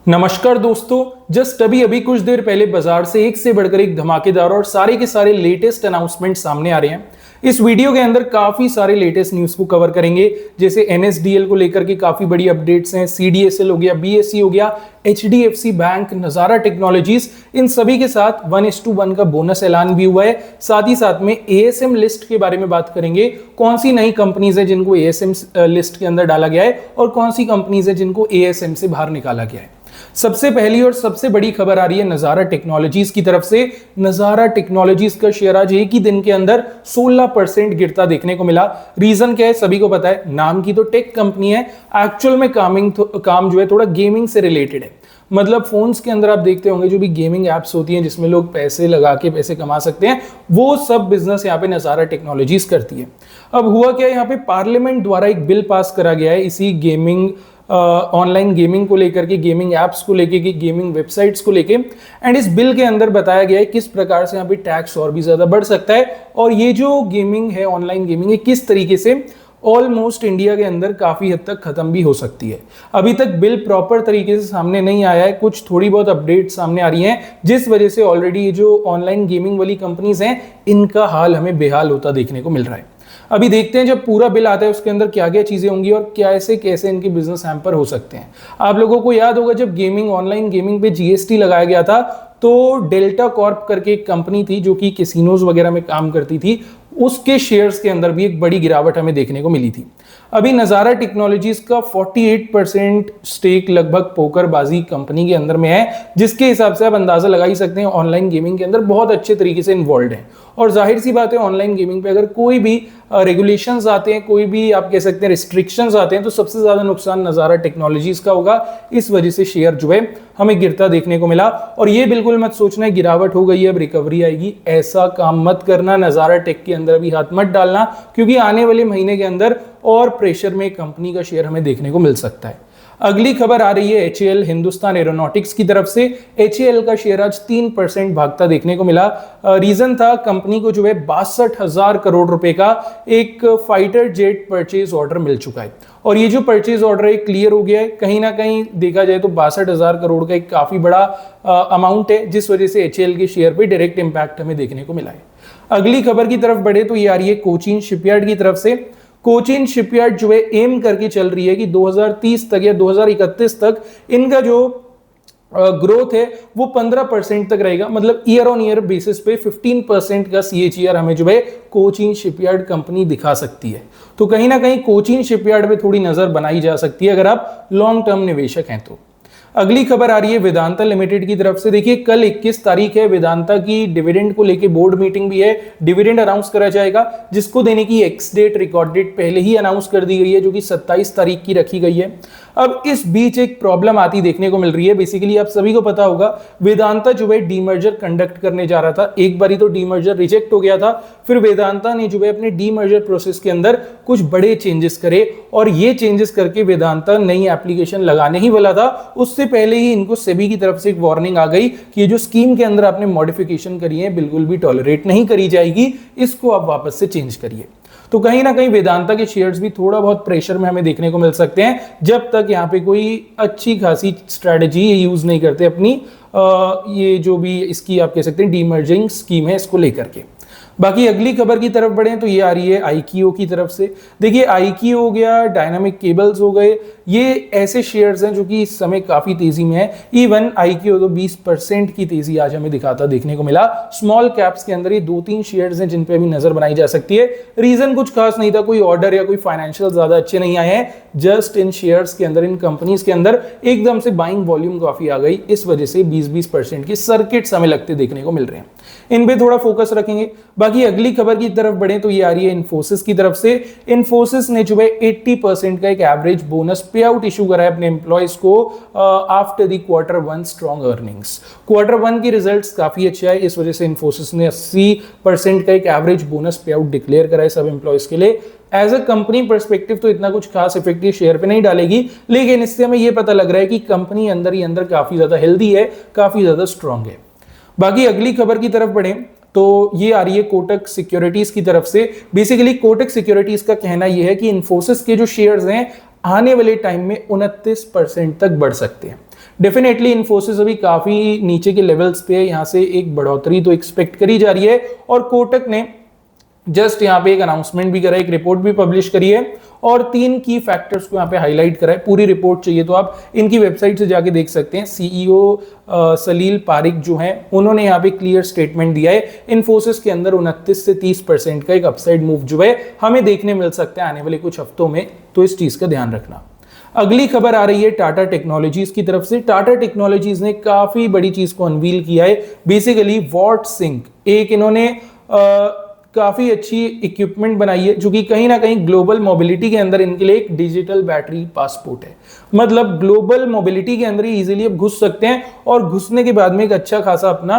नमस्कार दोस्तों। जस्ट अभी अभी कुछ देर पहले बाजार से एक से बढ़कर एक धमाकेदार और सारे के सारे लेटेस्ट अनाउंसमेंट सामने आ रहे हैं। इस वीडियो के अंदर काफी सारे लेटेस्ट न्यूज को कवर करेंगे, जैसे एनएसडीएल को लेकर के काफी बड़ी अपडेट्स हैं, सीडीएसएल हो गया, बीएसई हो गया, एचडीएफसी बैंक, नजारा टेक्नोलॉजीज, इन सभी के साथ 1:1 का बोनस ऐलान भी हुआ है। साथ ही साथ में एएसएम लिस्ट के बारे में बात करेंगे, कौन सी नई कंपनीज है जिनको एएसएम लिस्ट के अंदर डाला गया है और कौन सी कंपनीज है जिनको एएसएम से बाहर निकाला गया है। सबसे पहली और सबसे बड़ी खबर आ रही है नजारा टेक्नोलॉजीज की तरफ से। नजारा टेक्नोलॉजीज का शेयर आज एक ही दिन के अंदर 16% गिरता देखने को मिला। रीजन क्या है सभी को पता है, नाम की तो टेक कंपनी है, एक्चुअल में काम जो है थोड़ा गेमिंग से रिलेटेड है। मतलब फोन्स के अंदर आप देखते होंगे जो भी गेमिंग एप्स होती हैं जिसमें लोग पैसे लगा के पैसे कमा सकते हैं, वो सब बिजनेस यहाँ पे नजारा टेक्नोलॉजीज करती है। अब हुआ क्या, यहाँ पे पार्लियामेंट द्वारा एक बिल पास करा गया है इसी गेमिंग ऑनलाइन गेमिंग को लेकर के, गेमिंग एप्स को लेकर के, गेमिंग वेबसाइट्स को लेके। एंड इस बिल के अंदर बताया गया है किस प्रकार से यहाँ पे टैक्स और भी ज्यादा बढ़ सकता है और ये जो गेमिंग है, ऑनलाइन गेमिंग है, किस तरीके से ऑलमोस्ट इंडिया के अंदर काफी हद तक खत्म भी हो सकती है। अभी तक बिल प्रॉपर तरीके से सामने नहीं आया है, कुछ थोड़ी बहुत अपडेट सामने आ रही हैं, जिस वजह से ऑलरेडी ये जो ऑनलाइन गेमिंग वाली कंपनीज हैं इनका हाल हमें बेहाल होता देखने को मिल रहा है। अभी देखते हैं जब पूरा बिल आता है उसके अंदर क्या क्या चीजें होंगी और कैसे कैसे इनके बिजनेस हैम्पर हो सकते हैं। आप लोगों को याद होगा जब गेमिंग, ऑनलाइन गेमिंग पे जीएसटी लगाया गया था तो डेल्टा कॉर्प करके एक कंपनी थी जो कि कैसीनोज वगैरह में काम करती थी, उसके शेयर्स के अंदर भी एक बड़ी गिरावट हमें देखने को मिली थी। अभी नजारा टेक्नोलॉजीज का 48% स्टेक लगभग पोकरबाजी कंपनी के अंदर में है, जिसके हिसाब से आप अंदाजा लगा ही सकते हैं ऑनलाइन गेमिंग के अंदर बहुत अच्छे तरीके से इन्वॉल्व है। और जाहिर सी बात है ऑनलाइन गेमिंग पे अगर कोई भी रेगुलेशंस आते हैं, कोई भी आप कह सकते हैं रिस्ट्रिक्शंस आते हैं, तो सबसे ज्यादा नुकसान नजारा टेक्नोलॉजीज का होगा। इस वजह से शेयर जो है हमें गिरता देखने को मिला। और ये बिल्कुल मत सोचना है गिरावट हो गई है अब रिकवरी आएगी, ऐसा काम मत करना। नजारा टेक के अंदर अभी हाथ मत डालना, क्योंकि आने वाले महीने के अंदर और प्रेशर में कंपनी का शेयर हमें देखने को मिल सकता है। अगली खबर आ रही है एचएएल, हिंदुस्तान एरोनॉटिक्स की तरफ से। एचएएल का शेयर आज 3% भागता देखने को मिला। रीजन था कंपनी को जो है 62,000 करोड़ रुपए का एक फाइटर जेट परचेज ऑर्डर मिल चुका है और ये जो परचेज ऑर्डर है क्लियर हो गया है। कहीं ना कहीं देखा जाए तो 62,000 करोड़ का एक काफी बड़ा अमाउंट है, जिस वजह से एचएएल के शेयर पे डायरेक्ट इंपैक्ट हमें देखने को मिला है। अगली खबर की तरफ बढ़े तो ये आ रही है कोचीन शिपयार्ड की तरफ से। कोचीन शिपयार्ड जो है एम करके चल रही है कि 2030 तक या 2031 तक इनका जो ग्रोथ है वो 15% तक रहेगा। मतलब ईयर ऑन ईयर बेसिस पे 15% का CAGR हमें जो है कोचीन शिपयार्ड कंपनी दिखा सकती है। तो कहीं ना कहीं कोचीन शिपयार्ड पे थोड़ी नजर बनाई जा सकती है अगर आप लॉन्ग टर्म निवेशक हैं तो। अगली खबर आ रही है वेदांता लिमिटेड की तरफ से। देखिए कल 21 तारीख है, वेदांता की डिविडेंड को लेके बोर्ड मीटिंग भी है, डिविडेंड अनाउंस करा जाएगा, जिसको देने की एक्स डेट, रिकॉर्ड डेट पहले ही अनाउंस कर दी गई है, जो कि 27 तारीख की रखी गई है। अब इस बीच एक प्रॉब्लम आती देखने को मिल रही है। बेसिकली आप सभी को पता होगा वेदांता जो है डीमर्जर कंडक्ट करने जा रहा था, एक बारी तो डीमर्जर रिजेक्ट हो गया था, फिर वेदांता ने जो है अपने डीमर्जर प्रोसेस के अंदर कुछ बड़े चेंजेस करे और ये चेंजेस करके वेदांता नई एप्लीकेशन लगाने ही वाला था। उससे पहले ही इनको सेबी की तरफ से एक वार्निंग आ गई कि ये जो स्कीम के अंदर आपने मॉडिफिकेशन करी है बिल्कुल भी टॉलरेट नहीं करी जाएगी, इसको आप वापस से चेंज करिए। तो कहीं ना कहीं वेदांता के शेयर्स भी थोड़ा बहुत प्रेशर में हमें देखने को मिल सकते हैं, जब तक यहाँ पे कोई अच्छी खासी स्ट्रेटजी यूज नहीं करते अपनी ये जो भी इसकी आप कह सकते हैं डीमर्जिंग स्कीम है इसको लेकर के। बाकी अगली खबर की तरफ बढ़े तो ये आ रही है आईक्यू की तरफ से। देखिए आईक्यू हो गया, डायनामिक केबल्स हो गए, ये ऐसे शेयर्स हैं जो कि इस समय काफी तेजी में है। इवन आईक्यू तो 20% की तेजी आज हमें दिखाता देखने को मिला। स्मॉल कैप्स के अंदर ये 2-3 शेयर्स हैं जिन पे अभी नजर बनाई जा सकती है। रीजन कुछ खास नहीं था, कोई ऑर्डर या कोई फाइनेंशियल ज्यादा अच्छे नहीं आए हैं, जस्ट इन शेयर्स के अंदर, इन कंपनीज के अंदर एकदम से बाइंग वॉल्यूम काफी आ गई, इस वजह से 20-20% के सर्किट्स हमें लगते देखने को मिल रहे हैं। इन पे थोड़ा फोकस रखेंगे। बाकी अगली खबर की तरफ बढ़े तो ये आ रही है इन्फोसिस की तरफ से। इन्फोसिस ने जो है 80% का एक एवरेज बोनस पे आउट इशू करा है अपने एम्प्लॉयज को after the Q1 strong earnings. Q1 की रिजल्ट्स काफी अच्छा है, इस वजह से इन्फोसिस ने 80% का एक एवरेज बोनस पे आउट डिक्लेयर करा है सब एम्प्लॉयज के लिए। एज अ कंपनी पर्सपेक्टिव तो इतना कुछ खास इफेक्टिव शेयर पे नहीं डालेगी, लेकिन इससे हमें यह पता लग रहा है कि कंपनी अंदर ही अंदर काफी ज्यादा हेल्दी है, काफी ज्यादा स्ट्रॉन्ग है। बाकी अगली खबर की तरफ बढ़े तो ये आ रही है कोटक सिक्योरिटीज की तरफ से। बेसिकली कोटक सिक्योरिटीज का कहना यह है कि इन्फोसिस के जो शेयर्स हैं आने वाले टाइम में 29% तक बढ़ सकते हैं। डेफिनेटली इन्फोसिस अभी काफी नीचे के लेवल्स पे है, यहां से एक बढ़ोतरी तो एक्सपेक्ट करी जा रही है। और कोटक ने जस्ट यहाँ पे एक अनाउंसमेंट भी करा है, एक रिपोर्ट भी पब्लिश करी है और 3 की फैक्टर्स को यहाँ पे हाईलाइट करा है। पूरी रिपोर्ट चाहिए तो आप इनकी वेबसाइट से जाके देख सकते हैं। सीईओ सलील पारिक जो हैं उन्होंने यहाँ पे क्लियर स्टेटमेंट दिया है, इन्फोसिस के अंदर 29 से 30% का एक अपसाइड मूव जो है हमें देखने मिल सकता है आने वाले कुछ हफ्तों में, तो इस चीज का ध्यान रखना। अगली खबर आ रही है टाटा टेक्नोलॉजीज की तरफ से। टाटा टेक्नोलॉजीज ने काफी बड़ी चीज को अनवील किया है, बेसिकली वॉट सिंक, एक इन्होंने काफी अच्छी इक्विपमेंट बनाई है जो कि कहीं ना कहीं ग्लोबल मोबिलिटी के अंदर इनके लिए एक डिजिटल बैटरी पासपोर्ट है। मतलब ग्लोबल मोबिलिटी के अंदर ही इजीली अब घुस सकते हैं और घुसने के बाद में एक अच्छा खासा अपना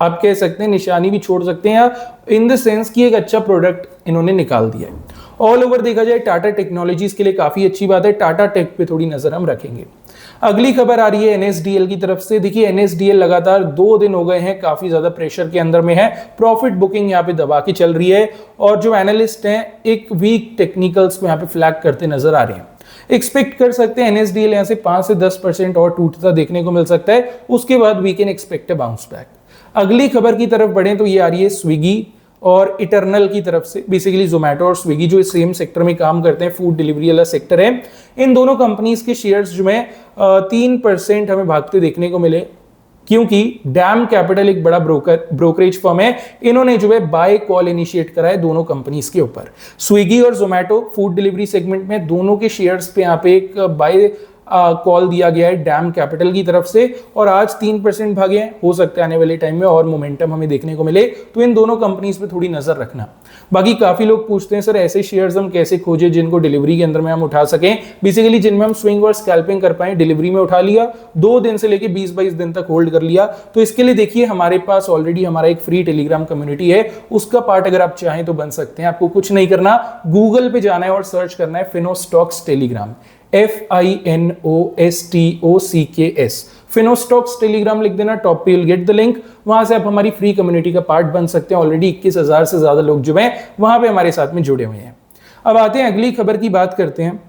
आप कह सकते हैं निशानी भी छोड़ सकते हैं, या इन द सेंस कि एक अच्छा प्रोडक्ट इन्होंने निकाल दिया है। ऑल ओवर देखा जाए टाटा टेक्नोलॉजीज के लिए काफी अच्छी बात है। टाटा टेक पे थोड़ी नजर हम रखेंगे। अगली खबर आ रही है एनएसडीएल की तरफ से। देखिए एनएसडीएल लगातार 2 दिन हो गए हैं काफी ज्यादा प्रेशर के अंदर में है, प्रॉफिट बुकिंग यहाँ पे दबा के चल रही है और जो एनालिस्ट हैं एक वीक टेक्निकल्स को यहाँ पे फ्लैग करते नजर आ रहे हैं। एक्सपेक्ट कर सकते हैं एनएसडीएल यहाँ से 5 से 10% और टूटता देखने को मिल सकता है, उसके बाद we can expect a bounce back. अगली खबर की तरफ बढ़े तो ये आ रही है स्विगी और इटरनल की तरफ से। बेसिकली जोमेटो और स्विगी जो सेम सेक्टर में काम करते हैं, फूड डिलीवरी वाला सेक्टर है, इन दोनों कंपनीज के शेयर्स जो है 3% हमें भागते देखने को मिले, क्योंकि डैम कैपिटल एक बड़ा ब्रोकरेज फर्म है, इन्होंने जो है बाय कॉल इनिशिएट करा है दोनों कंपनीज के ऊपर। स्विगी और जोमेटो फूड डिलीवरी सेगमेंट में दोनों के शेयर्स पे यहाँ पे एक बाय कॉल दिया गया है डैम कैपिटल की तरफ से और आज 3% भागे हैं। हो सकता है आने वाले टाइम में और मोमेंटम हमें देखने को मिले, तो इन दोनों कंपनीज पे थोड़ी नजर रखना। बाकी काफी लोग पूछते हैं सर ऐसे शेयर्स हम कैसे खोजें जिनको डिलीवरी के अंदर में हम उठा सकें, बेसिकली जिनमें हम स्विंग और स्कैल्पिंग कर पाए। डिलीवरी में उठा लिया, 2 दिन से लेके 20-22 दिन तक होल्ड कर लिया, तो इसके लिए देखिए हमारे पास ऑलरेडी हमारा एक फ्री टेलीग्राम कम्युनिटी है, उसका पार्ट अगर आप चाहें तो बन सकते हैं। आपको कुछ नहीं करना, गूगल पे जाना है और सर्च करना है फिनोस्टॉक्स टेलीग्राम, FINOSTOCKS, फिनोस्टॉक्स टेलीग्राम लिख देना, टॉप पे विल गेट द लिंक। वहां से आप हमारी फ्री कम्युनिटी का पार्ट बन सकते हैं। ऑलरेडी 21,000 से ज्यादा लोग जो हैं वहां पे हमारे साथ में जुड़े हुए हैं। अब आते हैं अगली खबर की बात करते हैं।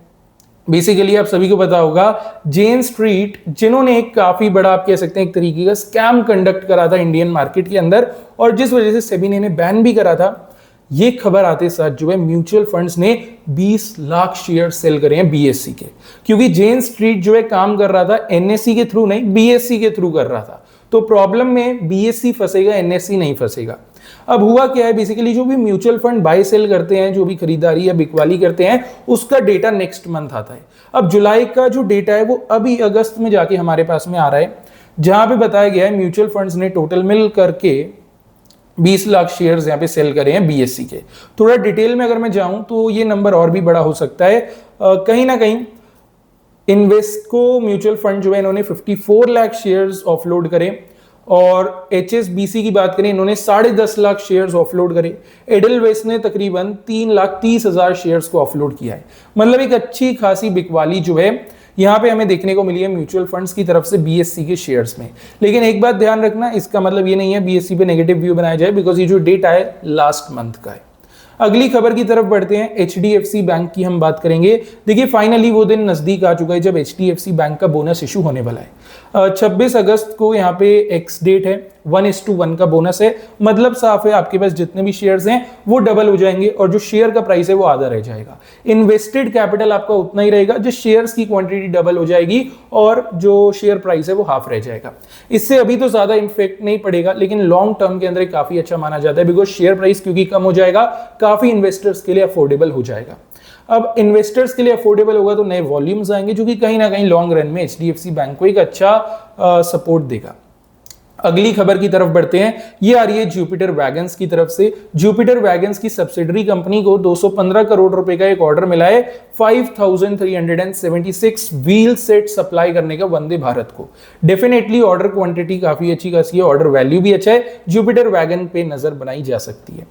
बेसिकली आप सभी को पता होगा जेन स्ट्रीट, जिन्होंने एक काफी बड़ा आप कह सकते हैं एक तरीके का स्कैम कंडक्ट करा था इंडियन मार्केट के अंदर और जिस वजह से सेबी ने बैन भी करा था, ये खबर आते साथ जो है म्यूचुअल फंड्स ने 20 लाख शेयर सेल करे हैं बीएससी के, क्योंकि जेन स्ट्रीट जो है काम कर रहा था एनएससी के थ्रू नहीं, बीएससी के थ्रू कर रहा था। तो प्रॉब्लम में बीएससी फंसेगा, एनएससी नहीं फंसेगा। अब हुआ क्या है, बेसिकली जो भी म्यूचुअल फंड बाय सेल करते हैं, जो भी खरीदारी या बिकवाली करते हैं, उसका डेटा नेक्स्ट मंथ आता है। अब जुलाई का जो डेटा है वो अभी अगस्त में जाके हमारे पास में आ रहा है, जहां पे बताया गया है म्यूचुअल फंड्स ने टोटल मिल करके 20 लाख शेयर्स यहाँ पे सेल करे हैं बीएससी के। थोड़ा डिटेल में अगर मैं जाऊं तो ये नंबर और भी बड़ा हो सकता है। कहीं ना कहीं इन्वेस्को म्यूचुअल फंड जो है इन्होंने 54 लाख शेयर्स ऑफलोड करे और एचएसबीसी की बात करें इन्होंने 10.5 लाख शेयर्स ऑफलोड करे। एडलवेस ने तकरीबन 3,30,000 शेयर्स को ऑफलोड किया है। मतलब एक अच्छी खासी बिकवाली जो है यहाँ पे हमें देखने को मिली है म्यूचुअल फंड्स की तरफ से बीएससी के शेयर्स में। लेकिन एक बात ध्यान रखना, इसका मतलब ये नहीं है बीएससी पे नेगेटिव व्यू बनाया जाए, बिकॉज ये जो डेटा है लास्ट मंथ का है। अगली खबर की तरफ बढ़ते हैं। एचडीएफसी बैंक की हम बात करेंगे। देखिए फाइनली वो दिन नजदीक आ चुका है जब एचडीएफसी बैंक का बोनस इशू होने वाला है। 26 अगस्त को यहाँ पे एक्स डेट है, 1:1 का बोनस है। मतलब साफ है आपके पास जितने भी शेयर्स हैं वो डबल हो जाएंगे और जो शेयर का प्राइस है वो आधा रह जाएगा। इन्वेस्टेड कैपिटल आपका उतना ही रहेगा, जो शेयर्स की क्वांटिटी डबल हो जाएगी और जो शेयर प्राइस है वो हाफ रह जाएगा। इससे अभी तो ज्यादा इफेक्ट नहीं पड़ेगा, लेकिन लॉन्ग टर्म के अंदर काफी अच्छा माना जाता है, बिकॉज शेयर प्राइस क्योंकि कम हो जाएगा, काफी इन्वेस्टर्स के लिए अफोर्डेबल हो जाएगा। अब इन्वेस्टर्स के लिए अफोर्डेबल होगा तो नए वॉल्यूम्स आएंगे, जो कि कहीं ना कहीं लॉन्ग रन में एचडीएफसी बैंक को एक अच्छा सपोर्ट देगा। अगली खबर की तरफ बढ़ते हैं। ये आ रही है जुपिटर वैगन्स की तरफ से। जुपिटर वैगन्स की सब्सिडरी कंपनी को 215 करोड़ रुपए का एक ऑर्डर मिला है 5376 व्हील सेट सप्लाई करने का वंदे भारत को। डेफिनेटली ऑर्डर क्वांटिटी काफी अच्छी खासी है, ऑर्डर वैल्यू भी अच्छा है, जुपिटर वैगन पे नजर बनाई जा सकती है।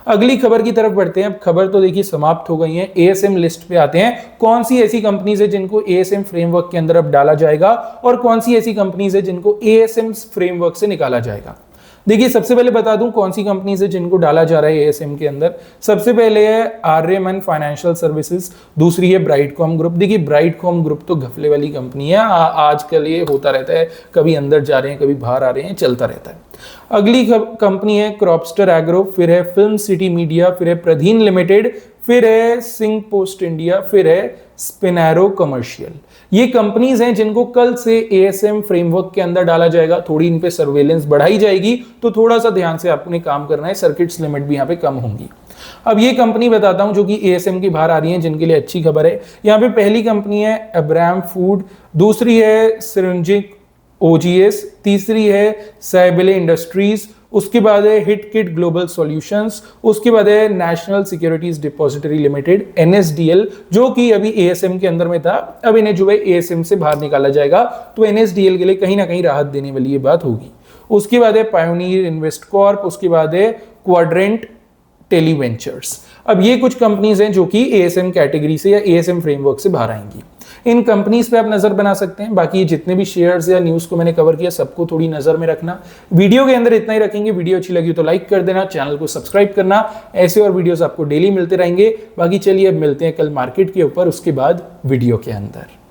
अगली खबर की तरफ बढ़ते हैं। अब खबर तो देखिए समाप्त हो गई है, एएसएम लिस्ट पे आते हैं। कौन सी ऐसी कंपनीज है जिनको एएसएम फ्रेमवर्क के अंदर अब डाला जाएगा और कौन सी ऐसी कंपनीज है जिनको एएसएम फ्रेमवर्क से निकाला जाएगा। देखिए सबसे पहले बता दूं कौन सी कंपनी है जिनको डाला जा रहा है एएसएम के अंदर। सबसे पहले है आर्यमन फाइनेंशियल सर्विसेज, दूसरी है ब्राइटकॉम ग्रुप। देखिए ब्राइटकॉम ग्रुप तो घपले वाली कंपनी है, आजकल ये होता रहता है, कभी अंदर जा रहे हैं कभी बाहर आ रहे हैं, चलता रहता है। अगली कंपनी है क्रॉपस्टर एग्रो, फिर है फिल्म सिटी मीडिया, फिर है प्रधीन लिमिटेड, फिर है सिंह पोस्ट इंडिया, फिर है स्पिनैरो कमर्शियल। ये कंपनीज हैं जिनको कल से एएसएम फ्रेमवर्क के अंदर डाला जाएगा। थोड़ी इन पे सर्वेलेंस बढ़ाई जाएगी, तो थोड़ा सा ध्यान से आपने काम करना है, सर्किट्स लिमिट भी यहाँ पे कम होंगी। अब ये कंपनी बताता हूं जो कि एएसएम की बाहर आ रही है, जिनके लिए अच्छी खबर है। यहाँ पे पहली कंपनी है अब्राम फूड, दूसरी है सिरंजिक ओजीएस, तीसरी है सैबले इंडस्ट्रीज, उसके बाद है हिट किट ग्लोबल सॉल्यूशंस, उसके बाद है national securities depository limited NSDL, जो कि अभी एएसएम के अंदर में था, अब इन्हें जो है एएसएम से बाहर निकाला जाएगा, तो एनएसडीएल के लिए कहीं ना कहीं राहत देने वाली ये बात होगी। उसके बाद है पायोनियर इन्वेस्ट कॉर्प, उसके बाद है क्वाड्रेंट टेलीवेंचर्स। अब ये कुछ कंपनीज हैं जो कि एएसएम कैटेगरी से या एएसएम फ्रेमवर्क से बाहर आएंगी। इन कंपनीज पे आप नजर बना सकते हैं। बाकी जितने भी शेयर्स या न्यूज को मैंने कवर किया सबको थोड़ी नजर में रखना। वीडियो के अंदर इतना ही रखेंगे। वीडियो अच्छी लगी तो लाइक कर देना, चैनल को सब्सक्राइब करना, ऐसे और वीडियोस आपको डेली मिलते रहेंगे। बाकी चलिए अब मिलते हैं कल मार्केट के ऊपर, उसके बाद वीडियो के अंदर।